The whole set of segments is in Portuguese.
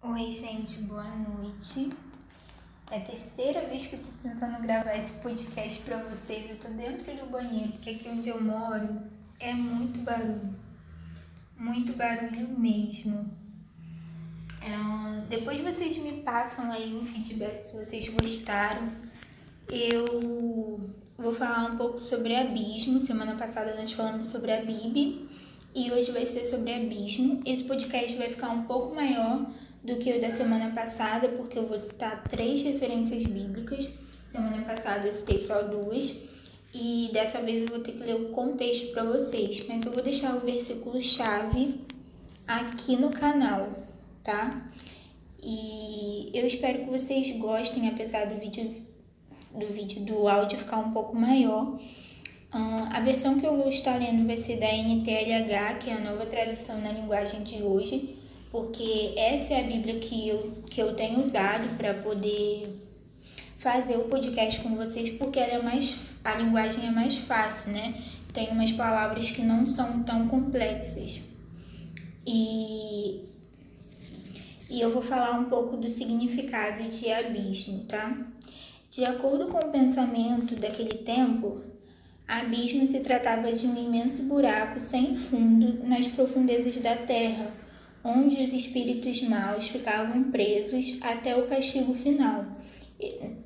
Oi, gente, boa noite. É a terceira vez que eu tô tentando gravar esse podcast pra vocês. Eu tô dentro do banheiro, porque aqui onde eu moro é muito barulho mesmo. Depois vocês me passam aí um feedback se vocês gostaram. Eu vou falar um pouco sobre abismo. Semana passada nós falamos sobre a Bíblia e hoje vai ser sobre abismo. Esse podcast vai ficar um pouco maior do que o da semana passada, porque eu vou citar 3 referências bíblicas. Semana passada eu citei só 2 e dessa vez eu vou ter que ler o contexto para vocês, mas eu vou deixar o versículo-chave aqui no canal, tá? E eu espero que vocês gostem, apesar do áudio ficar um pouco maior. A versão que eu vou estar lendo vai ser da NTLH, que é a nova tradução na linguagem de hoje, porque essa é a Bíblia que eu tenho usado para poder fazer o podcast com vocês, porque a linguagem é mais fácil, né? Tem umas palavras que não são tão complexas. E eu vou falar um pouco do significado de abismo, tá? De acordo com o pensamento daquele tempo, abismo se tratava de um imenso buraco sem fundo nas profundezas da terra, onde os espíritos maus ficavam presos até o castigo final.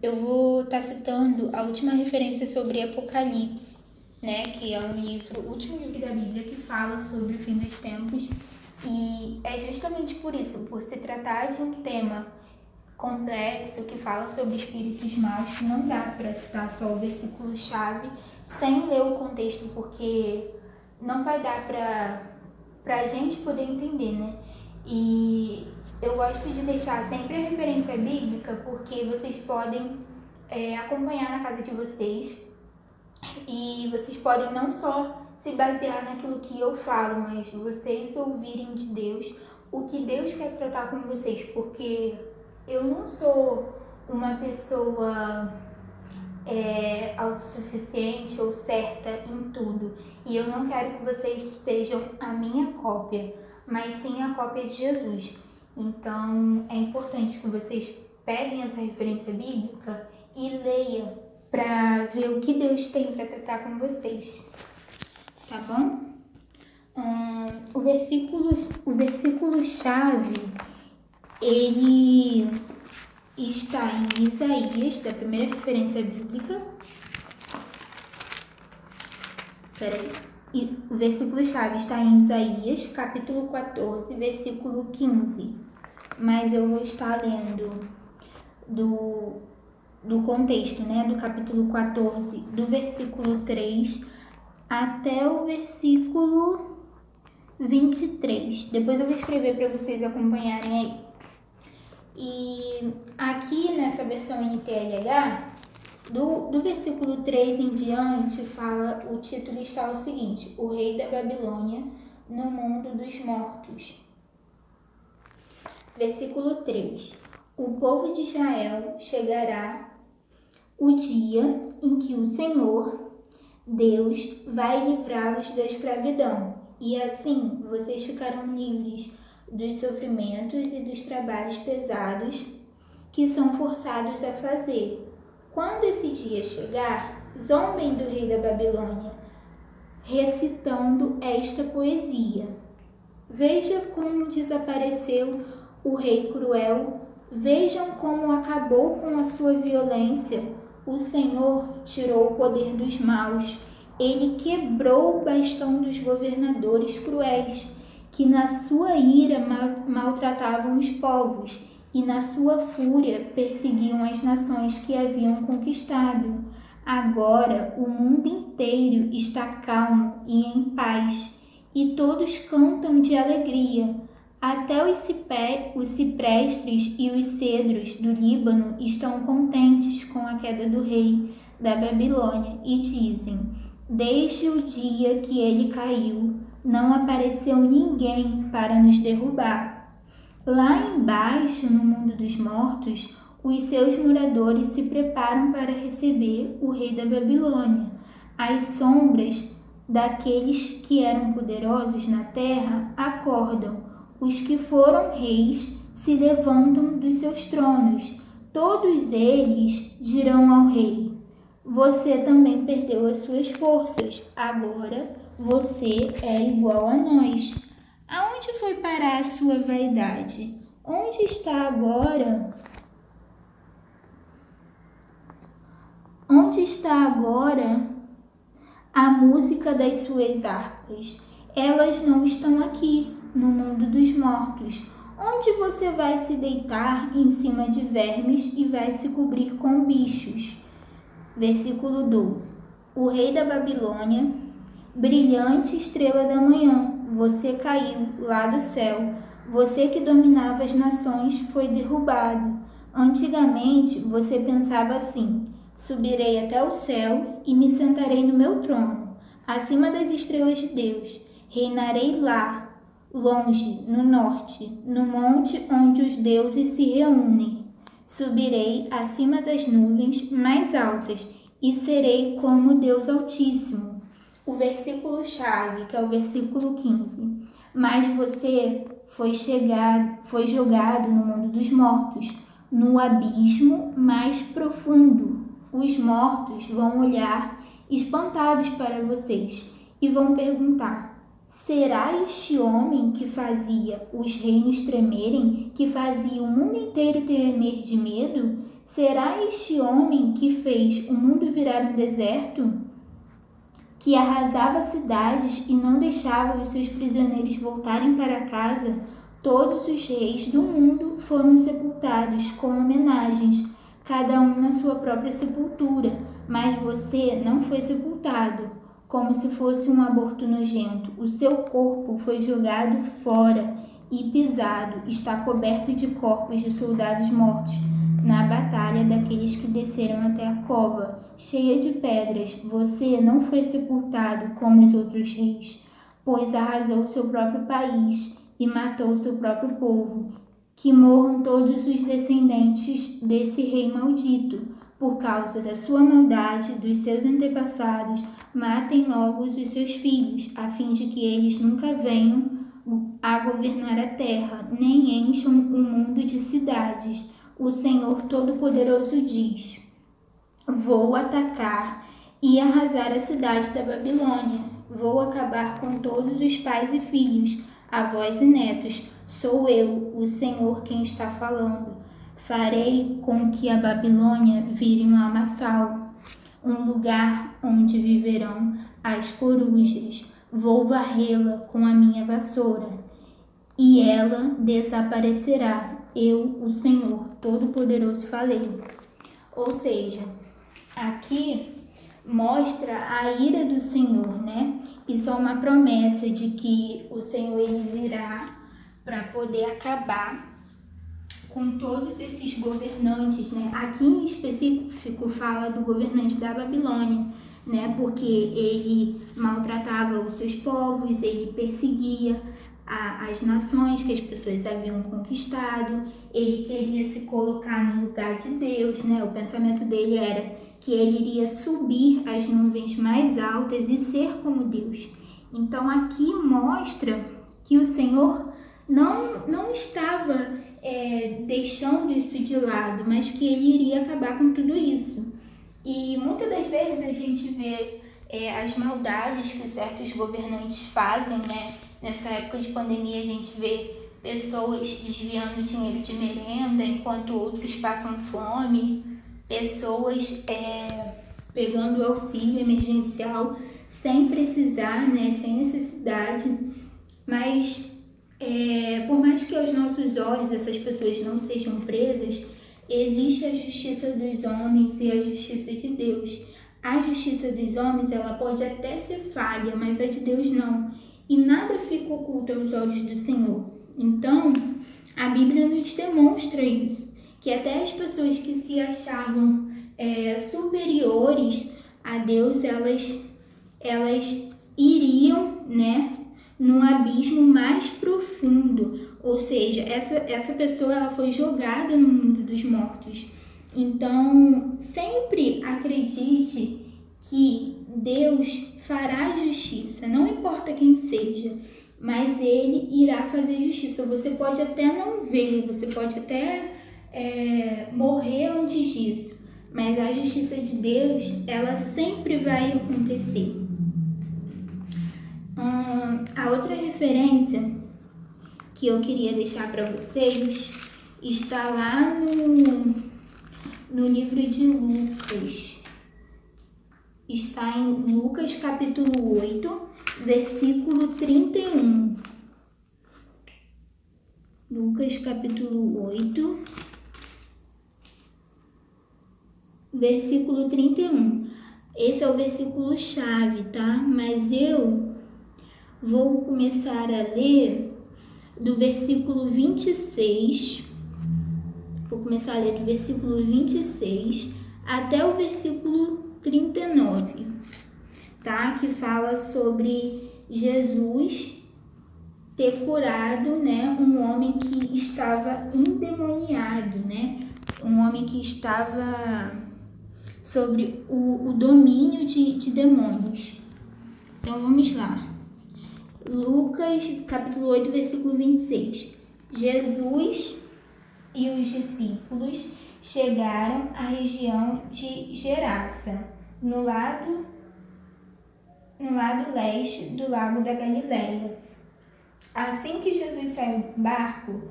Eu vou estar citando a última referência sobre Apocalipse, né, que é o último livro da Bíblia que fala sobre o fim dos tempos, e é justamente por isso, por se tratar de um tema complexo que fala sobre espíritos maus, que não dá para citar só o versículo-chave sem ler o contexto, porque não vai dar para a gente poder entender, né? E eu gosto de deixar sempre a referência bíblica, porque vocês podem acompanhar na casa de vocês e vocês podem não só se basear naquilo que eu falo, mas vocês ouvirem de Deus o que Deus quer tratar com vocês, porque eu não sou uma pessoa autossuficiente ou certa em tudo, e eu não quero que vocês sejam a minha cópia, mas sim a cópia de Jesus. Então é importante que vocês peguem essa referência bíblica e leiam para ver o que Deus tem para tratar com vocês, tá bom? O versículo-chave, ele está em Isaías, da primeira referência bíblica. O versículo-chave está em Isaías, capítulo 14, versículo 15. Mas eu vou estar lendo do contexto, né? Do capítulo 14, do versículo 3 até o versículo 23. Depois eu vou escrever para vocês acompanharem aí. E aqui nessa versão NTLH, do versículo 3 em diante, o título está o seguinte: O Rei da Babilônia no mundo dos mortos. Versículo 3: O povo de Israel chegará o dia em que o Senhor, Deus, vai livrá-los da escravidão, e assim vocês ficarão livres dos sofrimentos e dos trabalhos pesados que são forçados a fazer. Quando esse dia chegar, zombem do rei da Babilônia, recitando esta poesia. Veja como desapareceu o rei cruel, vejam como acabou com a sua violência. O Senhor tirou o poder dos maus, ele quebrou o bastão dos governadores cruéis, que na sua ira maltratavam os povos e na sua fúria perseguiam as nações que haviam conquistado. Agora o mundo inteiro está calmo e em paz, e todos cantam de alegria. Até os ciprestes e os cedros do Líbano estão contentes com a queda do rei da Babilônia e dizem: desde o dia que ele caiu, não apareceu ninguém para nos derrubar. Lá embaixo, no mundo dos mortos, os seus moradores se preparam para receber o rei da Babilônia. As sombras daqueles que eram poderosos na terra acordam. Os que foram reis se levantam dos seus tronos. Todos eles dirão ao rei: você também perdeu as suas forças. Agora você é igual a nós. Aonde foi parar a sua vaidade? Onde está agora? Onde está agora a música das suas harpas? Elas não estão aqui, no mundo dos mortos. Onde você vai se deitar em cima de vermes e vai se cobrir com bichos? Versículo 12. O rei da Babilônia, brilhante estrela da manhã, você caiu lá do céu. Você que dominava as nações foi derrubado. Antigamente você pensava assim: subirei até o céu e me sentarei no meu trono, acima das estrelas de Deus. Reinarei lá, longe, no norte, no monte onde os deuses se reúnem. Subirei acima das nuvens mais altas e serei como Deus Altíssimo. O versículo-chave, que é o versículo 15. Mas você foi jogado no mundo dos mortos, no abismo mais profundo. Os mortos vão olhar espantados para vocês e vão perguntar: será este homem que fazia os reinos tremerem, que fazia o mundo inteiro tremer de medo? Será este homem que fez o mundo virar um deserto, que arrasava cidades e não deixava os seus prisioneiros voltarem para casa? Todos os reis do mundo foram sepultados com homenagens, cada um na sua própria sepultura, mas você não foi sepultado. Como se fosse um aborto nojento, o seu corpo foi jogado fora e pisado, está coberto de corpos de soldados mortos na batalha daqueles que desceram até a cova, cheia de pedras. Você não foi sepultado como os outros reis, pois arrasou seu próprio país e matou seu próprio povo. Que morram todos os descendentes desse rei maldito. Por causa da sua maldade, dos seus antepassados, matem logo os seus filhos, a fim de que eles nunca venham a governar a terra, nem encham o mundo de cidades. O Senhor Todo-Poderoso diz: vou atacar e arrasar a cidade da Babilônia. Vou acabar com todos os pais e filhos, avós e netos. Sou eu, o Senhor, quem está falando. Farei com que a Babilônia vire um lamaçal, um lugar onde viverão as corujas. Vou varrê-la com a minha vassoura, e ela desaparecerá. Eu, o Senhor Todo-Poderoso, falei. Ou seja, aqui mostra a ira do Senhor, né? Isso é uma promessa de que o Senhor ele virá para poder acabar com todos esses governantes, né? Aqui em específico fala do governante da Babilônia, né? Porque ele maltratava os seus povos, ele perseguia as nações que as pessoas haviam conquistado, ele queria se colocar no lugar de Deus, né? O pensamento dele era que ele iria subir as nuvens mais altas e ser como Deus. Então aqui mostra que o Senhor não estava deixando isso de lado, mas que ele iria acabar com tudo isso. E muitas das vezes a gente vê as maldades que certos governantes fazem, né? Nessa época de pandemia a gente vê pessoas desviando dinheiro de merenda enquanto outros passam fome, pessoas pegando auxílio emergencial sem precisar, né? Sem necessidade, mas por mais que aos nossos olhos essas pessoas não sejam presas, existe a justiça dos homens e a justiça de Deus. A justiça dos homens ela pode até ser falha, mas a de Deus não. E nada fica oculto aos olhos do Senhor. Então, a Bíblia nos demonstra isso, que até as pessoas que se achavam superiores a Deus, elas iriam, né, num abismo mais profundo, ou seja, essa pessoa ela foi jogada no mundo dos mortos. Então, sempre acredite que Deus fará justiça, não importa quem seja, mas ele irá fazer justiça. Você pode até não ver, você pode até morrer antes disso, mas a justiça de Deus, ela sempre vai acontecer. A outra referência que eu queria deixar para vocês está lá no livro de Lucas. Está em Lucas capítulo 8, versículo 31. Lucas capítulo 8, versículo 31. Esse é o versículo chave, tá? Mas eu vou começar a ler do versículo 26. Vou começar a ler do versículo 26 até o versículo 39, tá? Que fala sobre Jesus ter curado, né, um homem que estava endemoniado, né? Um homem que estava sobre o domínio de demônios. Então vamos lá. Lucas capítulo 8, versículo 26. Jesus e os discípulos chegaram à região de Gerasa, no lado leste do lago da Galileia. Assim que Jesus saiu do barco,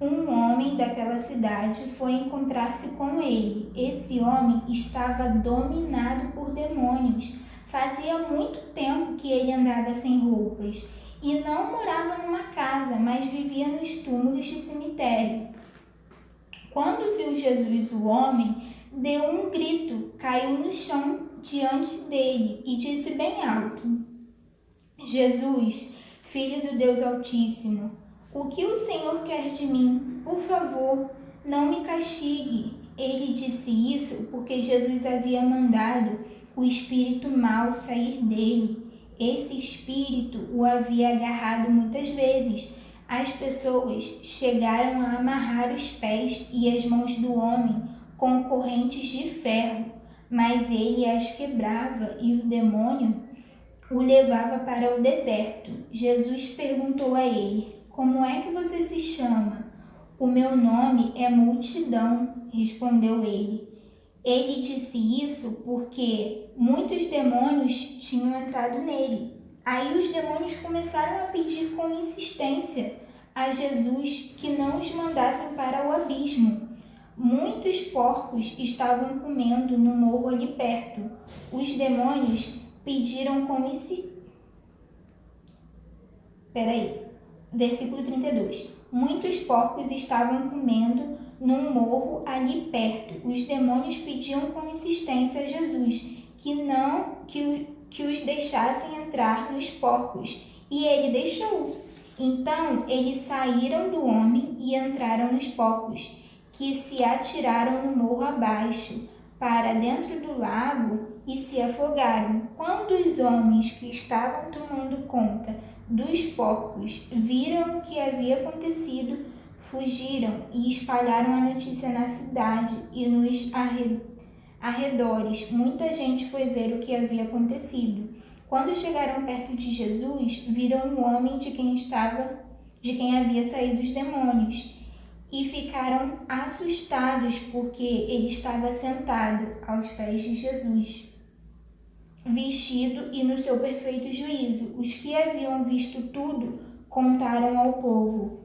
um homem daquela cidade foi encontrar-se com ele. Esse homem estava dominado por demônios. Fazia muito tempo que ele andava sem roupas e não morava numa casa, mas vivia nos túmulos de cemitério. Quando viu Jesus o homem, deu um grito, caiu no chão diante dele e disse bem alto: Jesus, Filho do Deus Altíssimo, o que o Senhor quer de mim? Por favor, não me castigue. Ele disse isso porque Jesus havia mandado o espírito mau sair dele. Esse espírito o havia agarrado muitas vezes. As pessoas chegaram a amarrar os pés e as mãos do homem com correntes de ferro, mas ele as quebrava e o demônio o levava para o deserto. Jesus perguntou a ele: Como é que você se chama? O meu nome é Multidão, respondeu ele. Ele disse isso porque muitos demônios tinham entrado nele. Aí os demônios começaram a pedir com insistência a Jesus que não os mandassem para o abismo. Muitos porcos estavam comendo no morro ali perto. Os demônios pediram com Versículo 32. Muitos porcos estavam comendo num morro ali perto. Os demônios pediam com insistência a Jesus que os deixassem entrar nos porcos, e ele deixou. Então eles saíram do homem e entraram nos porcos, que se atiraram no morro abaixo, para dentro do lago, e se afogaram. Quando os homens que estavam tomando conta dos porcos viram o que havia acontecido, fugiram e espalharam a notícia na cidade e nos arredores. Muita gente foi ver o que havia acontecido. Quando chegaram perto de Jesus, viram um homem de quem havia saído os demônios, e ficaram assustados porque ele estava sentado aos pés de Jesus, vestido e no seu perfeito juízo. Os que haviam visto tudo contaram ao povo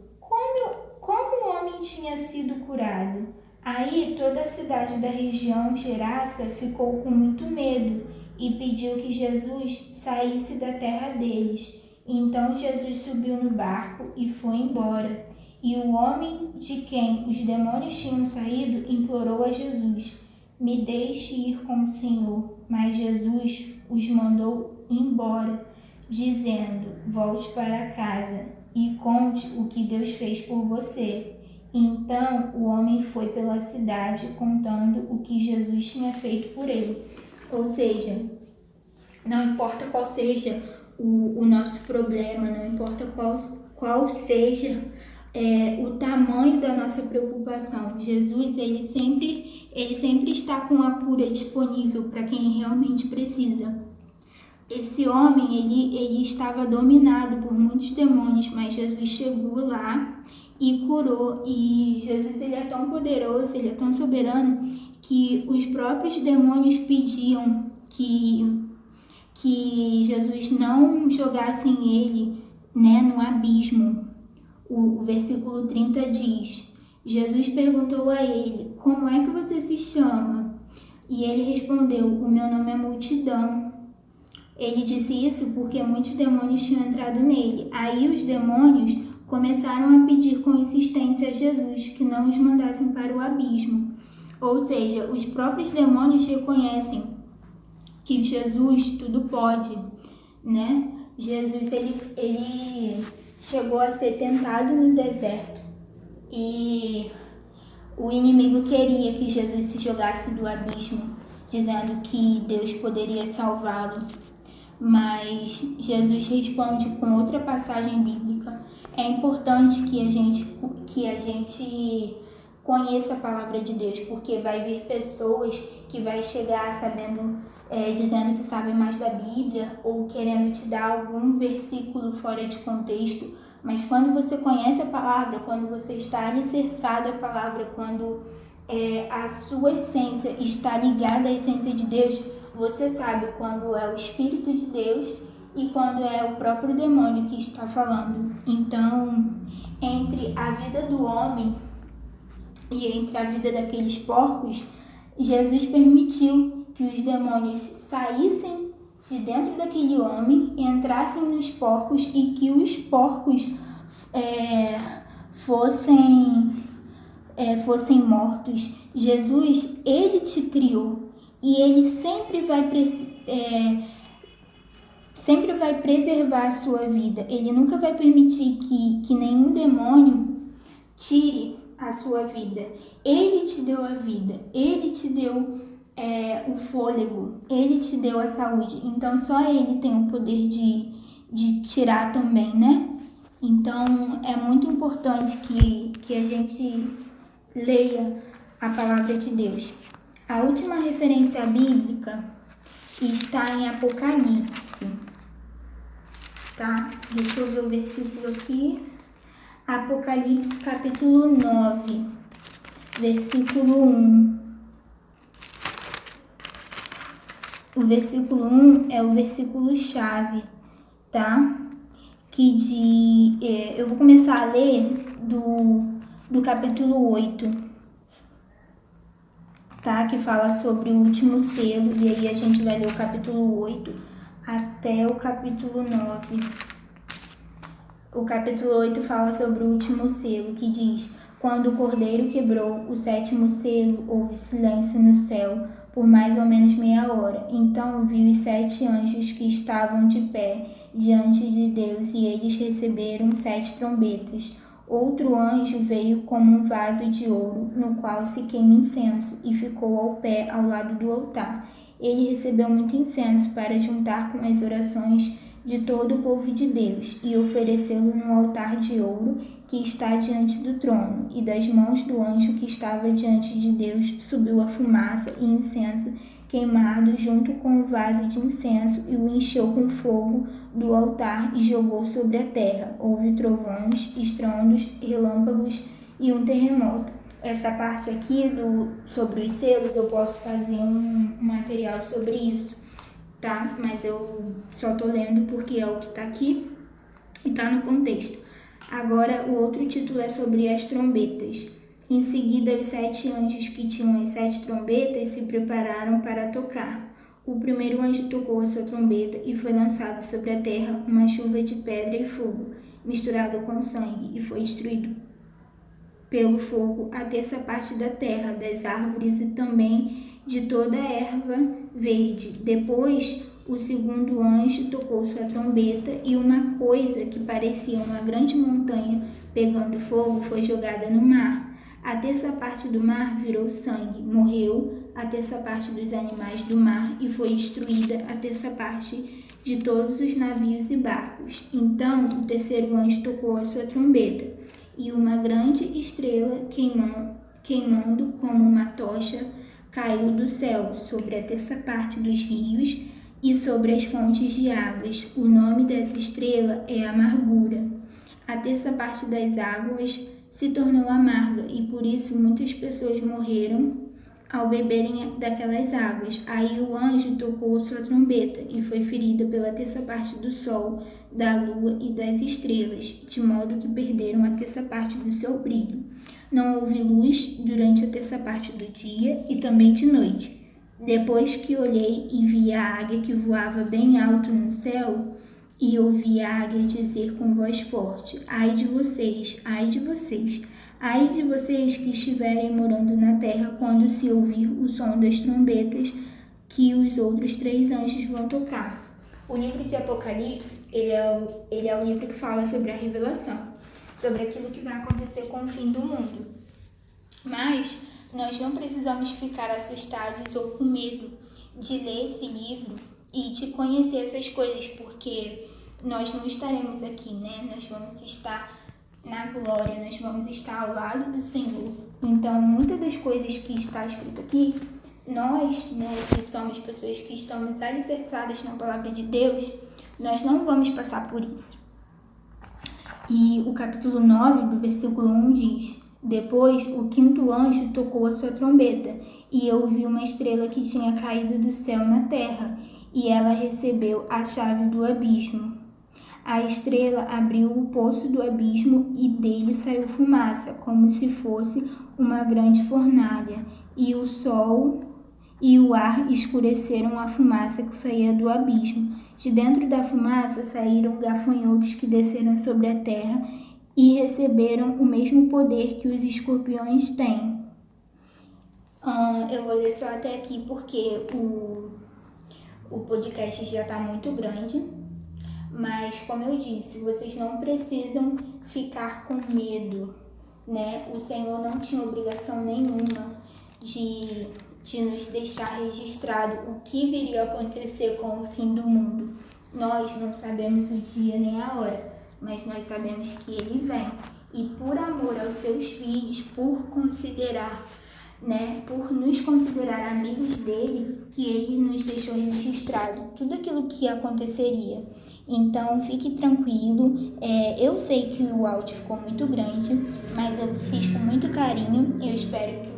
como o homem tinha sido curado. Aí toda a cidade da região de Gerasa ficou com muito medo e pediu que Jesus saísse da terra deles. Então Jesus subiu no barco e foi embora. E o homem de quem os demônios tinham saído implorou a Jesus: Me deixe ir com o Senhor. Mas Jesus os mandou embora, dizendo: Volte para casa e conte o que Deus fez por você. Então o homem foi pela cidade contando o que Jesus tinha feito por ele. Ou seja, não importa qual seja o nosso problema, não importa qual seja o tamanho da nossa preocupação, Jesus ele sempre está com a cura disponível para quem realmente precisa. esse homem, ele estava dominado por muitos demônios, mas Jesus chegou lá e curou. E Jesus, ele é tão poderoso, ele é tão soberano, que os próprios demônios pediam que Jesus não jogasse ele, né, no abismo. O versículo 30 diz: Jesus perguntou a ele: como é que você se chama? E ele respondeu: o meu nome é Multidão. Ele disse isso porque muitos demônios tinham entrado nele. Aí os demônios começaram a pedir com insistência a Jesus que não os mandassem para o abismo. Ou seja, os próprios demônios reconhecem que Jesus tudo pode, né? Jesus, ele chegou a ser tentado no deserto e o inimigo queria que Jesus se jogasse do abismo, dizendo que Deus poderia salvá-lo. Mas Jesus responde com outra passagem bíblica. É importante que a gente conheça a palavra de Deus, porque vai vir pessoas que vai chegar sabendo, dizendo que sabem mais da Bíblia ou querendo te dar algum versículo fora de contexto. Mas quando você conhece a palavra, quando você está alicerçado à palavra, quando a sua essência está ligada à essência de Deus, você sabe quando é o Espírito de Deus e quando é o próprio demônio que está falando. Então, entre a vida do homem e entre a vida daqueles porcos, Jesus permitiu que os demônios saíssem de dentro daquele homem, entrassem nos porcos e que os porcos fossem mortos. Jesus, ele te criou e ele sempre vai preservar a sua vida. Ele nunca vai permitir que nenhum demônio tire a sua vida. Ele te deu a vida, ele te deu o fôlego, ele te deu a saúde. Então só ele tem o poder de tirar também, né? Então é muito importante que a gente leia a palavra de Deus. A última referência bíblica está em Apocalipse, tá? Deixa eu ver o versículo aqui. Apocalipse capítulo 9, versículo 1. O versículo 1 é o versículo chave, tá? Eu vou começar a ler do capítulo 8, tá? Que fala sobre o último selo, e aí a gente vai ler o capítulo 8 até o capítulo 9. O capítulo 8 fala sobre o último selo, que diz: quando o cordeiro quebrou o sétimo selo, houve silêncio no céu por mais ou menos meia hora. Então vi os 7 anjos que estavam de pé diante de Deus, e eles receberam 7 trombetas. Outro anjo veio como um vaso de ouro, no qual se queima incenso, e ficou ao pé ao lado do altar. Ele recebeu muito incenso para juntar com as orações de todo o povo de Deus, e oferecê-lo no altar de ouro que está diante do trono. E das mãos do anjo que estava diante de Deus subiu a fumaça e incenso queimado junto com o vaso de incenso, e o encheu com fogo do altar e jogou sobre a terra. Houve trovões, estrondos, relâmpagos e um terremoto. Essa parte aqui sobre os selos, eu posso fazer um material sobre isso, tá? Mas eu só tô lendo porque é o que tá aqui e tá no contexto. Agora, o outro título é sobre as trombetas. Em seguida, os 7 anjos que tinham as 7 trombetas se prepararam para tocar. O primeiro anjo tocou a sua trombeta e foi lançado sobre a terra uma chuva de pedra e fogo, misturado com sangue, e foi destruído pelo fogo a terça parte da terra, das árvores e também de toda a erva verde. Depois, o segundo anjo tocou sua trombeta e uma coisa que parecia uma grande montanha pegando fogo foi jogada no mar. A terça parte do mar virou sangue, morreu a terça parte dos animais do mar e foi destruída a terça parte de todos os navios e barcos. Então o terceiro anjo tocou a sua trombeta, e uma grande estrela queimando como uma tocha caiu do céu sobre a terça parte dos rios e sobre as fontes de águas. O nome dessa estrela é Amargura. A terça parte das águas se tornou amarga e por isso muitas pessoas morreram ao beberem daquelas águas. Aí o anjo tocou sua trombeta e foi ferida pela terça parte do sol, da lua e das estrelas, de modo que perderam a terça parte do seu brilho. Não houve luz durante a terça parte do dia e também de noite. Depois que olhei e vi a águia que voava bem alto no céu, e ouvi a águia dizer com voz forte: ai de vocês, ai de vocês, ai de vocês que estiverem morando na terra quando se ouvir o som das trombetas que os outros 3 anjos vão tocar. O livro de Apocalipse, ele é o livro que fala sobre a revelação, sobre aquilo que vai acontecer com o fim do mundo. Mas nós não precisamos ficar assustados ou com medo de ler esse livro e de conhecer essas coisas, porque nós não estaremos aqui, né? Nós vamos estar na glória, nós vamos estar ao lado do Senhor. Então, muitas das coisas que está escrito aqui, nós, né, que somos pessoas que estamos alicerçadas na palavra de Deus, nós não vamos passar por isso. E o capítulo 9, do versículo 1 diz: depois o 5º anjo tocou a sua trombeta, e eu vi uma estrela que tinha caído do céu na terra, e ela recebeu a chave do abismo. A estrela abriu o poço do abismo e dele saiu fumaça, como se fosse uma grande fornalha, e o sol e o ar escureceram a fumaça que saía do abismo. De dentro da fumaça saíram gafanhotos que desceram sobre a terra e receberam o mesmo poder que os escorpiões têm. Eu vou ler só até aqui porque o podcast já está muito grande, mas como eu disse, vocês não precisam ficar com medo, né? O Senhor não tinha obrigação nenhuma de nos deixar registrado o que viria a acontecer com o fim do mundo. Nós não sabemos o dia nem a hora, mas nós sabemos que ele vem. E por amor aos seus filhos, por considerar, né, por nos considerar amigos dele, que ele nos deixou registrado tudo aquilo que aconteceria. Então, fique tranquilo. Eu sei que o áudio ficou muito grande, mas eu fiz com muito carinho. Eu espero que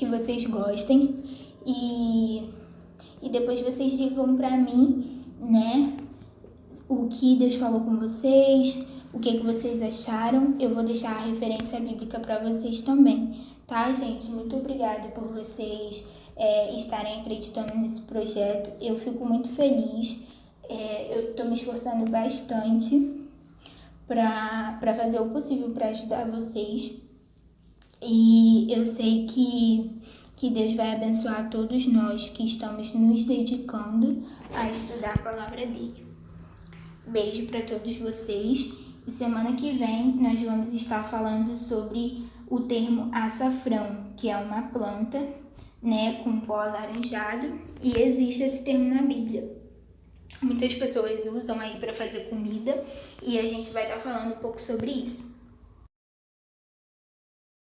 vocês gostem. E depois vocês digam pra mim, né, o que Deus falou com vocês, o que vocês acharam. Eu vou deixar a referência bíblica para vocês também, tá, gente? Muito obrigada por vocês estarem acreditando nesse projeto. Eu fico muito feliz. Eu estou me esforçando bastante para fazer o possível para ajudar vocês. E eu sei que Deus vai abençoar todos nós que estamos nos dedicando a estudar a palavra dele. Beijo para todos vocês. E semana que vem nós vamos estar falando sobre o termo açafrão, que é uma planta, né, com pó alaranjado, e existe esse termo na Bíblia. Muitas pessoas usam aí para fazer comida e a gente vai estar falando um pouco sobre isso.